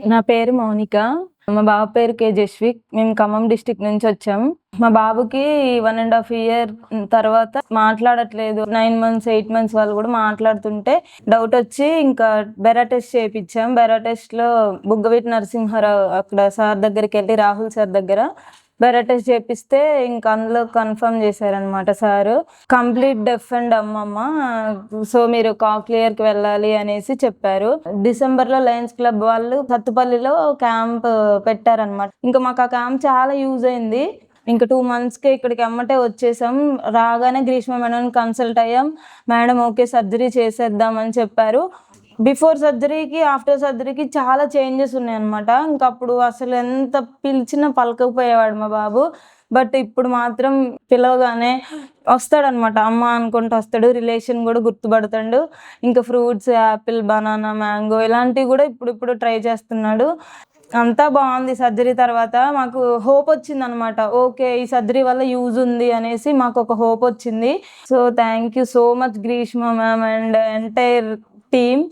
నా పేరు మౌనిక. మా బాబు పేరు జస్విక్. మేము ఖమ్మం డిస్ట్రిక్ట్ నుంచి వచ్చాం. మా బాబుకి 1½ ఇయర్ తర్వాత మాట్లాడట్లేదు. 9 మంత్స్, 8 మంత్స్ వాళ్ళు కూడా మాట్లాడుతుంటే డౌట్ వచ్చి ఇంకా బెరా టెస్ట్ చేయించాం. బెరా టెస్ట్‌లో బుగ్గవీటి నరసింహారావు అక్కడ సార్ దగ్గరికి వెళ్ళి, రాహుల్ సార్ దగ్గర బెరా టెస్ట్ చేపిస్తే ఇంకా అందులో కన్ఫర్మ్ చేశారనమాట sir. Complete deaf and dumb అమ్మ. సో మీరు కాక్లియర్‌కి వెళ్ళాలి అనేసి చెప్పారు. డిసెంబర్‌లో లయన్స్ క్లబ్ వాళ్ళు సత్తుపల్లిలో క్యాంప్ పెట్టారనమాట. ఇంకా మాకు ఆ క్యాంప్ చాలా యూజ్ అయింది. ఇంకా 2 మంత్స్‌కే ఇక్కడికి ఎమ్మటే వచ్చేసాం. రాగానే గ్రీష్మ మేడంని కన్సల్ట్ అయ్యాం. మేడం ఓకే సర్జరీ చేసేద్దాం అని చెప్పారు. బిఫోర్ సర్జరీకి, ఆఫ్టర్ సర్జరీకి చాలా చేంజెస్ ఉన్నాయన్నమాట. ఇంకప్పుడు అసలు ఎంత పిలిచినా పలకకపోయేవాడు మా బాబు. బట్ ఇప్పుడు మాత్రం పిలవగానే వస్తాడనమాట. అమ్మ అనుకుంటూ వస్తాడు. రిలేషన్ కూడా గుర్తుపడతాడు. ఇంకా ఫ్రూట్స్, యాపిల్, బనానా, మ్యాంగో ఇలాంటివి కూడా ఇప్పుడు ట్రై చేస్తున్నాడు. అంతా బాగుంది. సర్జరీ తర్వాత మాకు హోప్ వచ్చిందనమాట. ఓకే ఈ సర్జరీ వల్ల యూజ్ ఉంది అనేసి మాకు ఒక హోప్ వచ్చింది. So thank you so much Greeshma ma'am and entire team.